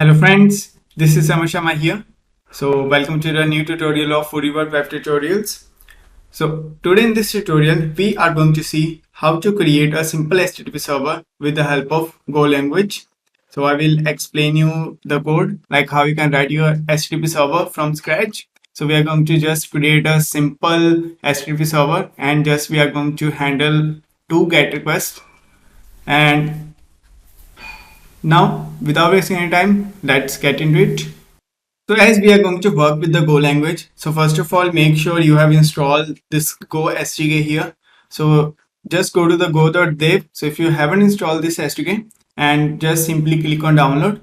Hello friends, this is Samashama here. So welcome to the new tutorial of Fullyworld web tutorials. So today in this tutorial, we are going to see how to create a simple HTTP server with the help of Go language. So I will explain you the code, like how you can write your HTTP server from scratch. So we are going to just create a simple HTTP server and just we are going to handle two GET requests. And now without wasting any time, let's get into it. So as we are going to work with the Go language, so first of all, make sure you have installed this Go SDK here. So just go to the go.dev. So if you haven't installed this SDK and just simply click on download,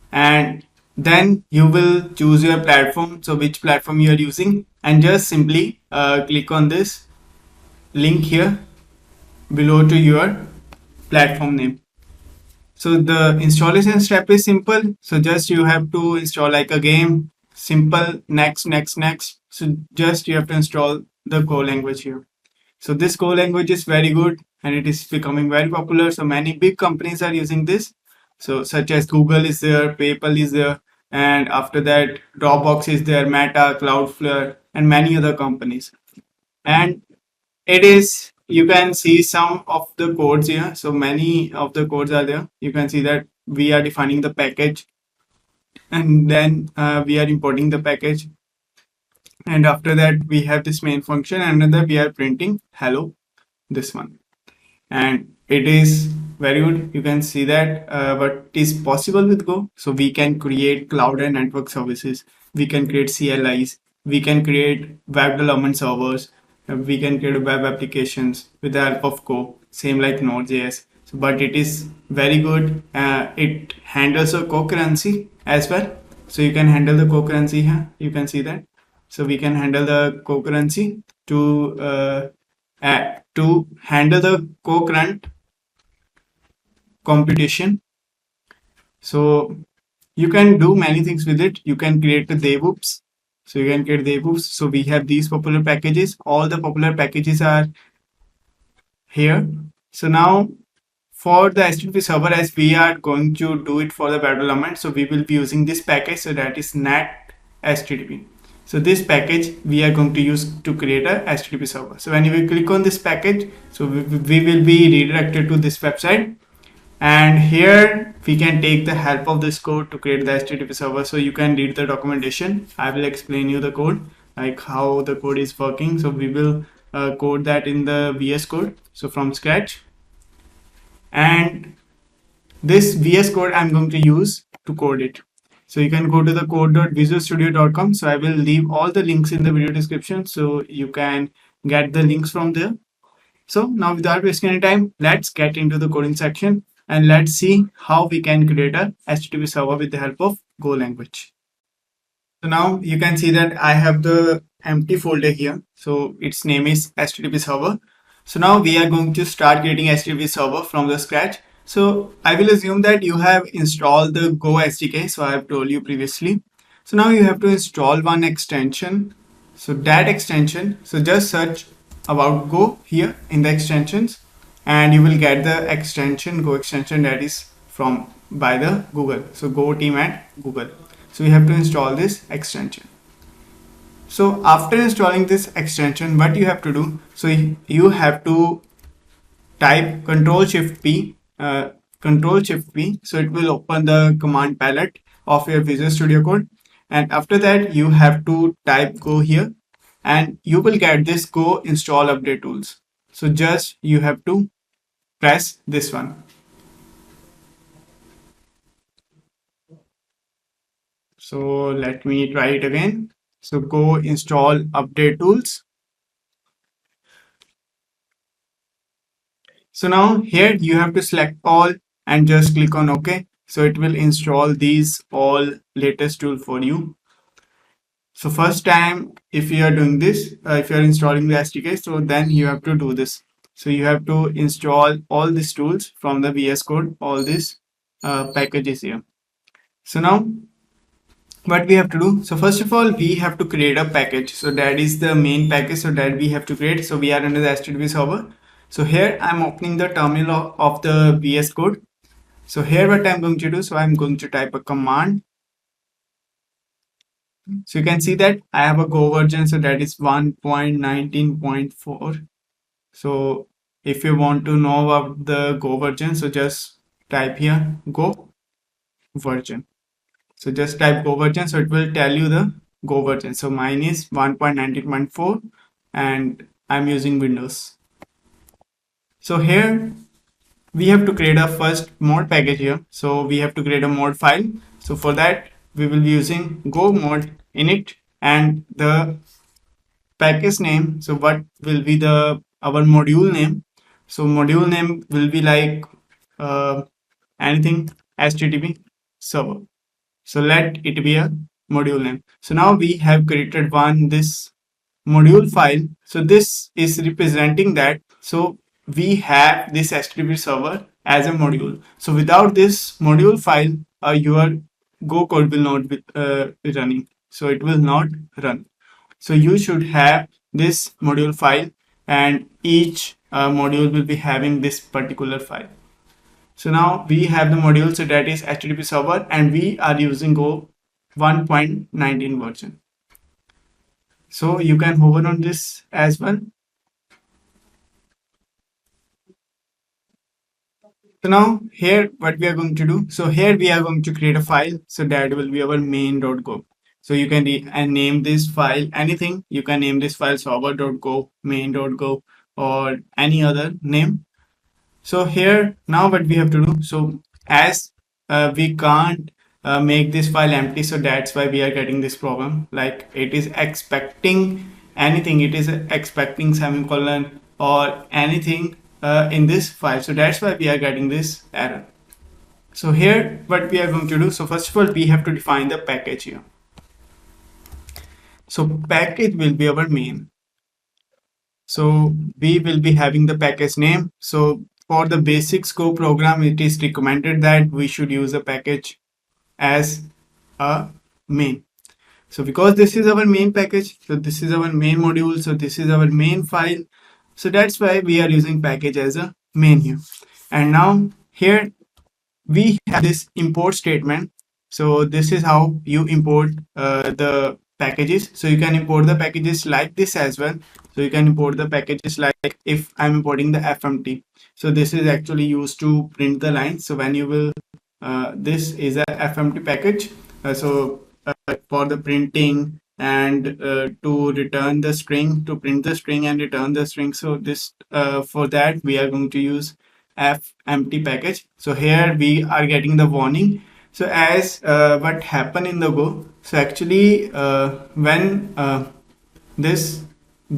and then you will choose your platform. So which platform you are using, and just simply click on this link here below to your platform name. So the installation step is simple. So just you have to install like a game, simple, next. So just you have to install the Go language here. So this Go language is very good and it is becoming very popular. So many big companies are using this. So such as Google is there, PayPal is there, and after that Dropbox is there, Meta, Cloudflare, and many other companies. And it is, you can see some of the codes here. So many of the codes are there. You can see that we are defining the package and then we are importing the package, and after that we have this main function, and then we are printing hello, this one. And it is very good. You can see that what is possible with Go. So we can create cloud and network services, we can create CLIs, we can create web development servers, we can create web applications with the help of Go, same like Node.js. So, but it is very good. It handles a concurrency as well. So you can handle the concurrency here. You can see that. So we can handle the concurrency to handle the concurrent computation. So you can do many things with it. You can create the devoops. So you can create devoops. So we have these popular packages. All the popular packages are here. So now for the HTTP server, as we are going to do it for the web development, so we will be using this package. So that is net HTTP. So this package we are going to use to create a HTTP server. So when you click on this package, so we will be redirected to this website, and here we can take the help of this code to create the HTTP server. So you can read the documentation. I will explain you the code, like how the code is working. So we will code that in the VS Code, so from scratch. And this VS Code I'm going to use to code it. So you can go to the code.visualstudio.com. So I will leave all the links in the video description so you can get the links from there. So now without wasting any time, let's get into the coding section and let's see how we can create a HTTP server with the help of Go language. So now you can see that I have the empty folder here. So its name is HTTP server. So now we are going to start creating HTTP server from the scratch. So I will assume that you have installed the Go SDK. So I have told you previously. So now you have to install one extension. So that extension, so just search about Go here in the extensions, and you will get the extension, Go extension, that is from by the Google. So Go team at Google. So you have to install this extension. So after installing this extension, what you have to do, so you have to type Control Shift P, so it will open the command palette of your Visual Studio Code. And after that, you have to type Go here, and you will get this Go install update tools. So just you have to press this one. So let me try it again. So Go install update tools. So now here you have to select all and just click on OK. So it will install these all latest tool for you. So first time if you are doing this, if you are installing the SDK, so then you have to do this. So you have to install all these tools from the VS Code, all these packages here. So now what we have to do, so first of all we have to create a package. So that is the main package, so that we have to create. So we are under the HTTP server. So here I'm opening the terminal of the VS Code. So here what I'm going to do, so I'm going to type a command. So you can see that I have a Go version, so that is 1.19.4. So if you want to know about the Go version, so just type here Go version. So just type Go version, so it will tell you the Go version. So mine is 1.19.4 and I'm using Windows. So here we have to create a first mod package here. So we have to create a mod file. So for that we will be using go mod init and the package name. So what will be the our module name? So module name will be like anything HTTP server. So let it be a module name. So now we have created this module file. So this is representing that. So we have this HTTP server as a module. So without this module file, your Go code will not be running. So it will not run. So you should have this module file, and each module will be having this particular file. So now we have the module, so that is HTTP server, and we are using Go 1.19 version. So you can hover on this as well. So now here what we are going to do, so here we are going to create a file, so that will be our main.go. So you can name this file anything. You can name this file server.go, main.go, or any other name. So here now what we have to do, so as we can't make this file empty, so that's why we are getting this problem. Like it is expecting anything, it is expecting semicolon or anything in this file. So that's why we are getting this error. So here what we are going to do, so first of all we have to define the package here. So package will be our main. So we will be having the package name. So for the basic Go program, it is recommended that we should use a package as a main. So because this is our main package, so this is our main module, so this is our main file. So that's why we are using package as a main here. And now here we have this import statement. So this is how you import the packages. So you can import the packages like this as well. So you can import the packages like if I'm importing the FMT. So this is actually used to print the line. So when you will, this is a FMT package. For the printing and to return the string, to print the string and return the string. So this for that we are going to use fmt package. So here we are getting the warning. So as what happened in the Go, so actually when this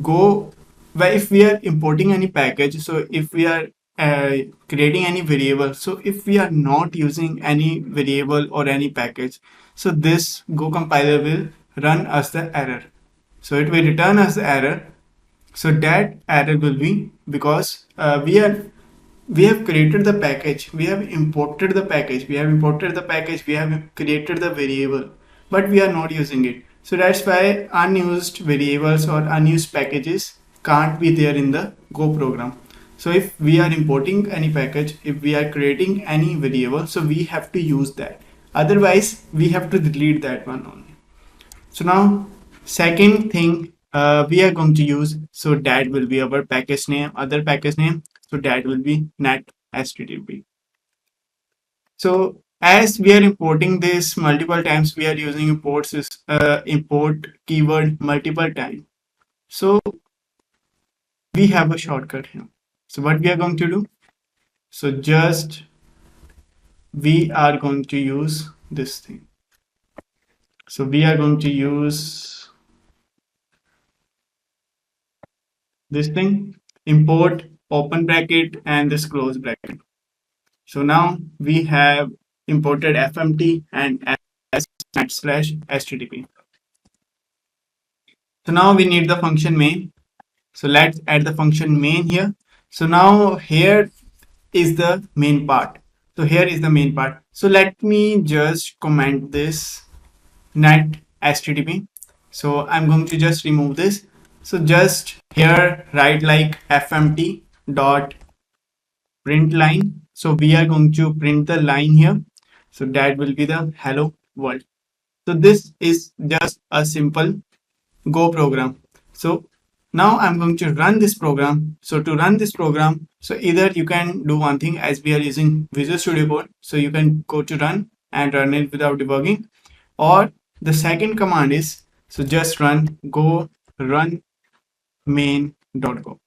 Go, where if we are importing any package, so if we are creating any variable, so if we are not using any variable or any package, so this Go compiler will run us the error. So it will return us the error. So that error will be because we have created the package, we have imported the package, we have created the variable, but we are not using it. So that's why unused variables or unused packages can't be there in the Go program. So if we are importing any package, if we are creating any variable, so we have to use that. Otherwise, we have to delete that one only. So now, second thing we are going to use, so that will be our package name, other package name. So that will be net HTTP. So as we are importing this multiple times, we are using import keyword multiple times. So we have a shortcut here. So what we are going to do? So just we are going to use this thing. So we are going to use this thing, import open bracket and this close bracket. So now we have imported FMT and net/HTTP. So now we need the function main. So let's add the function main here. So now here is the main part. So here is the main part. So let me just comment this net HTTP. So I'm going to just remove this. So just here write like fmt dot print line. So we are going to print the line here. So that will be the hello world. So this is just a simple Go program. So now I'm going to run this program. So to run this program, so either you can do one thing, as we are using Visual Studio Code. So you can go to run and run it without debugging. Or the second command is, so just run go run main.go.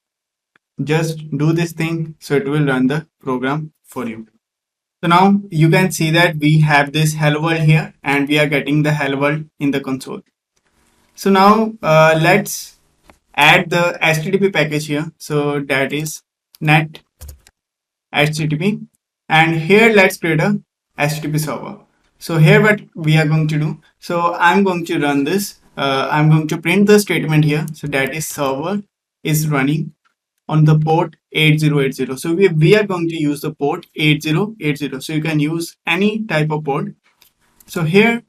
Just do this thing, so it will run the program for you. So now you can see that we have this hello world here and we are getting the hello world in the console. So now let's add the HTTP package here. So that is net HTTP, and here let's create a HTTP server. So here what we are going to do. So I'm going to run this. I'm going to print the statement here. So that is server is running on the port 8080. So we are going to use the port 8080. So you can use any type of port. So here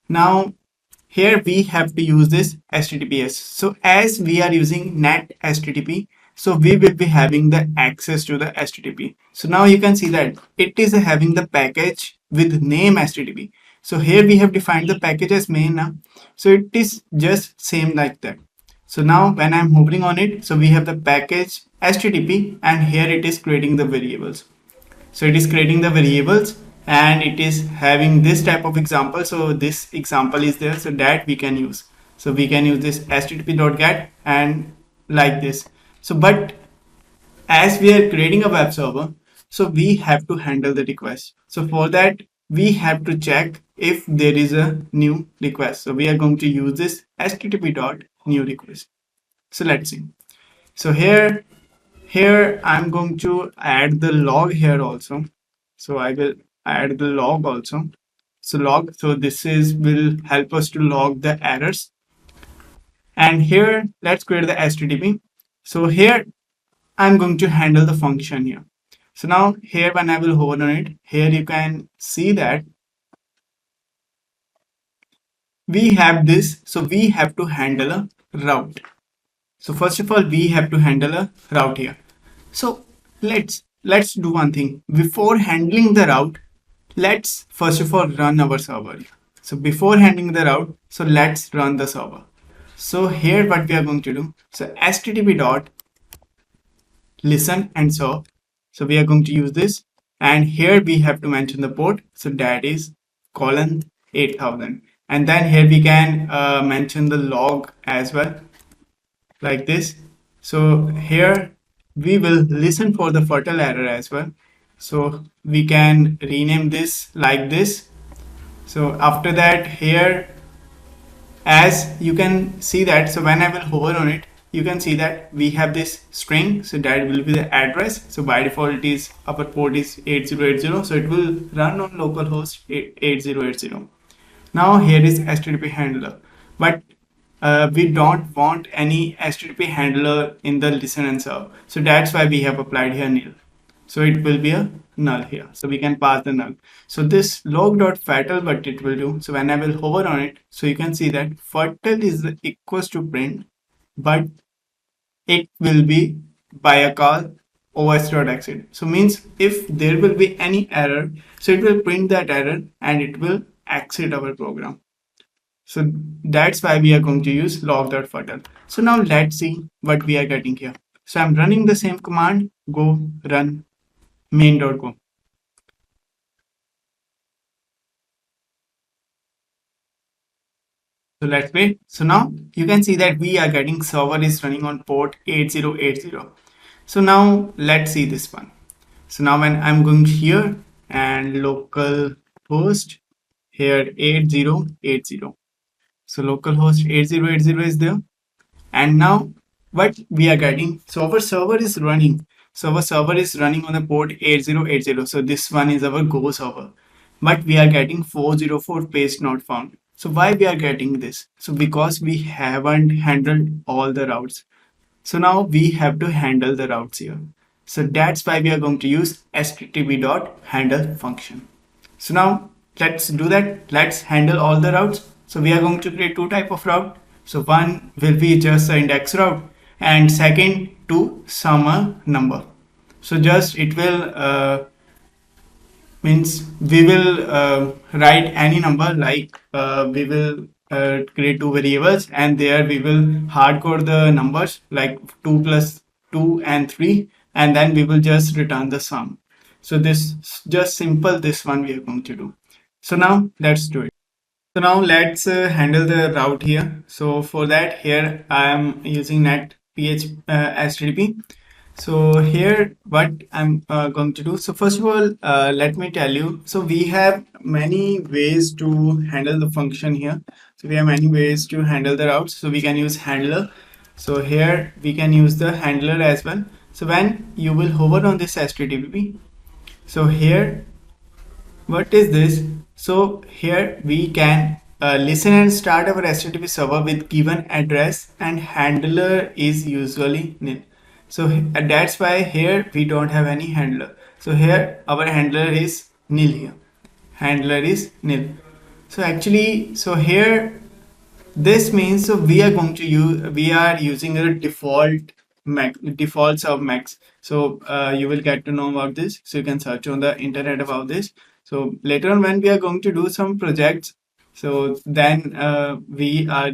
we have to use this HTTPS. So as we are using net HTTP, so we will be having the access to the HTTP. So now you can see that it is having the package with name HTTP. So here we have defined the package as main now. So it is just same like that. So now when I'm hovering on it, so we have the package HTTP and here it is creating the variables. So it is creating the variables and it is having this type of example. So this example is there, so that we can use. So we can use this http.get and like this. So but as we are creating a web server, so we have to handle the request. So for that we have to check if there is a new request. So we are going to use this http.new request. So let's see. So here I'm going to add the log here also. So I will add the log also. So log, so this is will help us to log the errors. And here let's create the HTTP. So here I'm going to handle the function here. So now here when I will hover on it, here you can see that we have this. So we have to handle a route. So first of all, we have to handle a route here. So let's do one thing. Before handling the route, let's first of all run our server. So before handling the route, so let's run the server. So here what we are going to do. So http dot listen and serve. So we are going to use this, and here we have to mention the port. So that is colon 8000, and then here we can mention the log as well, like this. So here we will listen for the fertile error as well. So we can rename this like this. So after that, here as you can see that, so when I will hover on it, you can see that we have this string. So that will be the address. So by default it is our port is 8080, so it will run on localhost 8080. Now here is HTTP handler, but we don't want any HTTP handler in the listen and serve. So that's why we have applied here nil. So it will be a null here. So we can pass the null. So this log.fatal, what it will do. So when I will hover on it, so you can see that fatal is equals to print, but it will be by a call os.exit. So means if there will be any error, so it will print that error and it will exit our program. So that's why we are going to use log.fatal. So now let's see what we are getting here. So I'm running the same command, go run main.go. So let's wait. So now you can see that we are getting server is running on port 8080. So now let's see this one. So now when I'm going here and local host here 8080. So localhost 8080 is there. And now what we are getting, so our server is running. So our server is running on the port 8080. So this one is our Go server. But we are getting 404 paste not found. So why we are getting this? So because we haven't handled all the routes. So now we have to handle the routes here. So that's why we are going to use http.handle function. So now let's do that. Let's handle all the routes. So we are going to create two type of route. So one will be just the index route and second to some number. So just it will means we will write any number, like we will create two variables, and there we will hardcode the numbers like 2 plus 2 and 3, and then we will just return the sum. So this just simple, this one we are going to do. So now let's do it. So now let's handle the route here. So for that, here I am using net PH HTTP. So here what I'm going to do. So first of all, let me tell you. So we have many ways to handle the function here. So we have many ways to handle the routes. So we can use handler. So here we can use the handler as well. So when you will hover on this HTTP, so here what is this? So here we can listen and start our HTTP server with given address, and handler is usually nil. So that's why here we don't have any handler. So here our handler is nil here. Handler is nil. So actually, so here this means, so we are going to use, we are using a default max, defaults of max. So you will get to know about this. So you can search on the internet about this. So later on when we are going to do some projects, so then I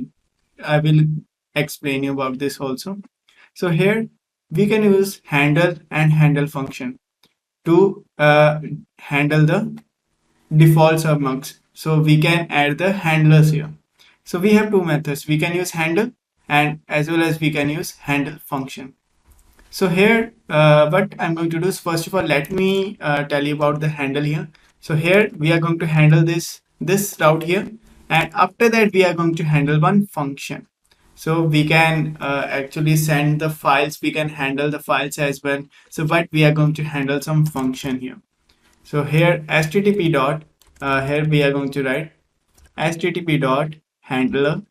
will explain you about this also. So here we can use handle and handle function to handle the defaults of mux. So we can add the handlers here. So we have two methods. We can use handle, and as well as we can use handle function. So here what I'm going to do is, first of all, let me tell you about the handle here. So here we are going to handle this route here, and after that we are going to handle one function. So we can actually send the files, we can handle the files as well. So but we are going to handle some function here. So here http dot here we are going to write http dot handler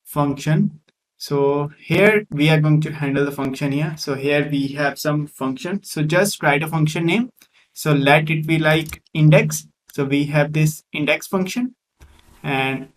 function. So here we are going to handle the function here. So here we have some function. So just write a function name. So let it be like index. So we have this index function, and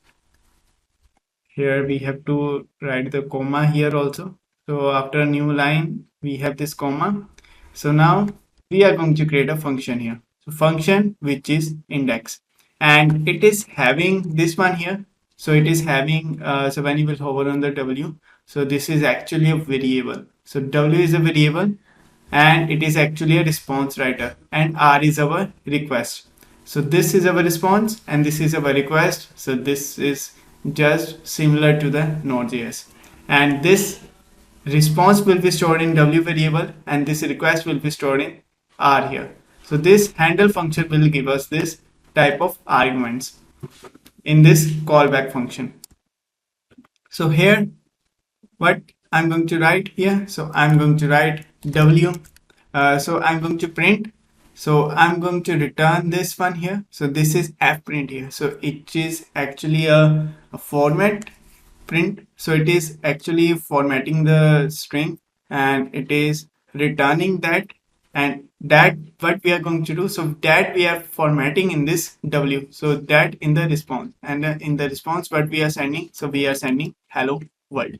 here we have to write the comma here also. So after a new line, we have this comma. So now we are going to create a function here. So function which is index, and it is having this one here. So it is having, so when you will hover on the W, so this is actually a variable. So W is a variable, and it is actually a response writer, and R is our request. So this is our response and this is our request. So this is just similar to the Node.js, and this response will be stored in W variable, and this request will be stored in R here. So this handle function will give us this type of arguments in this callback function. So here what I'm going to write here, so I'm going to write W. So I'm going to print. So I'm going to return this one here. So this is f print here. So it is actually a format print. So it is actually formatting the string, and it is returning that, and that what we are going to do. So that we are formatting in this W. So that in the response, and in the response what we are sending. So we are sending hello world.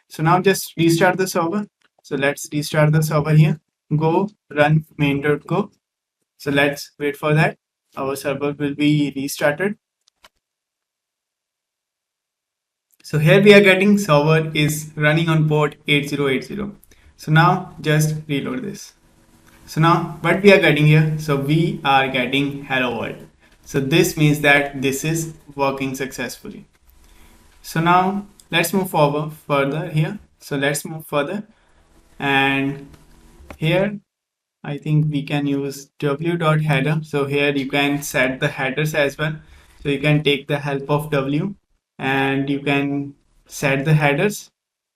So now just restart the server. So let's restart the server here. Go run main.go. So let's wait for that. Our server will be restarted. So here we are getting server is running on port 8080. So now just reload this. So now what we are getting here, so we are getting hello world. So this means that this is working successfully. So now let's move forward further here. So let's move further, and here I think we can use w.header. So here you can set the headers as well. So you can take the help of W, and you can set the headers.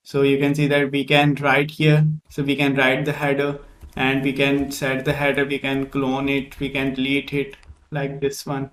So you can see that we can write here. So we can write the header, and we can set the header, we can clone it, we can delete it like this one.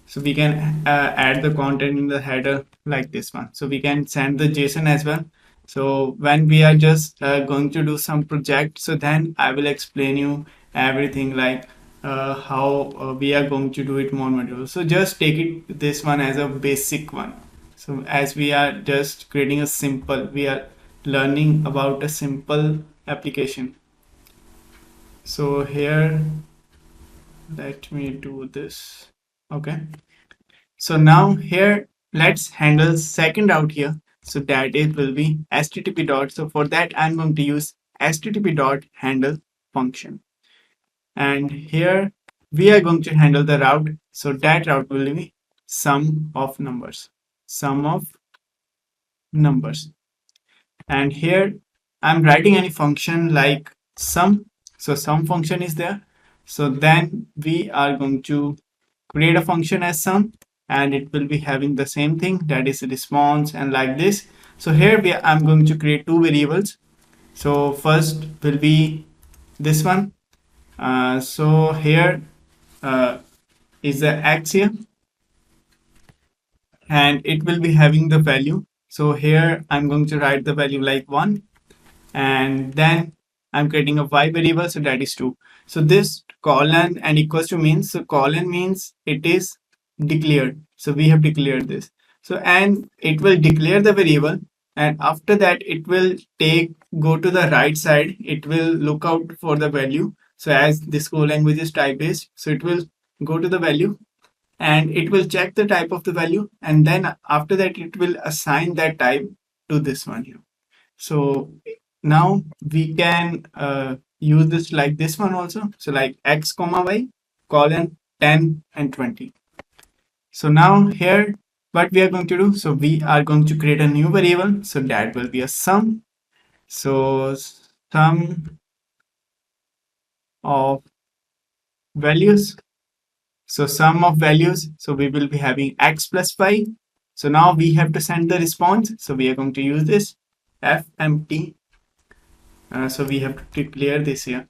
So we can add the content in the header like this one. So we can send the JSON as well. So when we are just going to do some project, so then I will explain you everything, like how we are going to do it more material. So just take it this one as a basic one. So as we are just creating a simple, we are learning about a simple application. So here let me do this. Okay. So now here, let's handle second route here. So that it will be http dot. So for that, I'm going to use http dot handle function. And here we are going to handle the route. So that route will be sum of numbers. Sum of numbers. And here I'm writing any function like sum. So sum function is there. So then we are going to create a function as sum, and it will be having the same thing, that is response and like this. So here I'm going to create two variables. So first will be this one. So here is the x here, and it will be having the value. So here I'm going to write the value like 1, and then I'm creating a y variable, so that is 2. So this colon and equals to means, so colon means it is declared, so we have declared this. So and it will declare the variable, and after that it will go to the right side, it will look out for the value. So as this Go language is type based, so it will go to the value and it will check the type of the value, and then after that it will assign that type to this one here. So now we can use this like this one also. So like x comma y colon 10 and 20. So now here what we are going to do, so we are going to create a new variable, so that will be a sum. So sum of values. So sum of values, so we will be having x plus y. So now we have to send the response, so we are going to use this fmt. So we have to declare this here.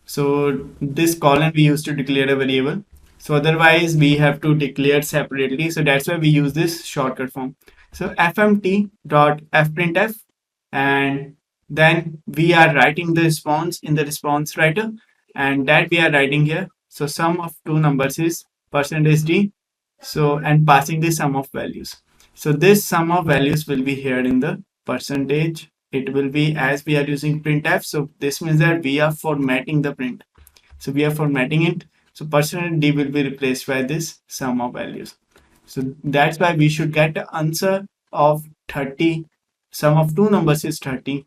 So this colon we used to declare a variable. So otherwise we have to declare separately. So that's why we use this shortcut form. So fmt dot fprintf, and then we are writing the response in the response writer, and that we are writing here. So sum of two numbers is %d. So and passing the sum of values. So this sum of values will be here in the percentage. It will be, as we are using printf, so this means that we are formatting the print. So we are formatting it. So %d will be replaced by this sum of values. So that's why we should get the answer of 30. Sum of two numbers is 30.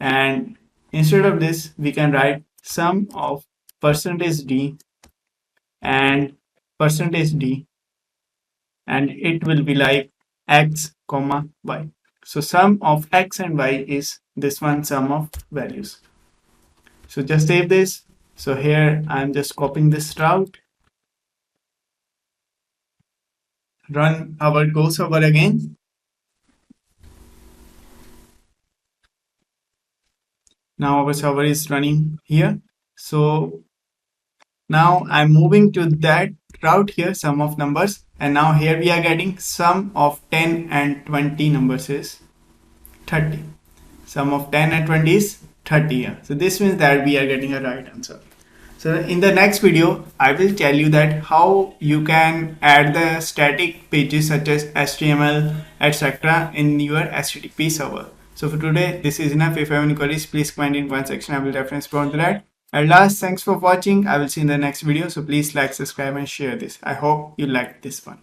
And instead of this, we can write sum of %d and %d, and it will be like x comma y. So sum of x and y is this one, sum of values. So just save this. So here I'm just copying this route, run our Go server again. Now our server is running here. So now I'm moving to that route here, sum of numbers, and now here we are getting sum of 10 and 20 numbers is 30. Sum of 10 and 20 is 30 here. So this means that we are getting a right answer. So in the next video, I will tell you that how you can add the static pages such as HTML, etc. in your HTTP server. So for today, this is enough. If you have any queries, please comment in comment section. I will definitely respond to that. At last, thanks for watching. I will see you in the next video. So please like, subscribe and share this. I hope you liked this one.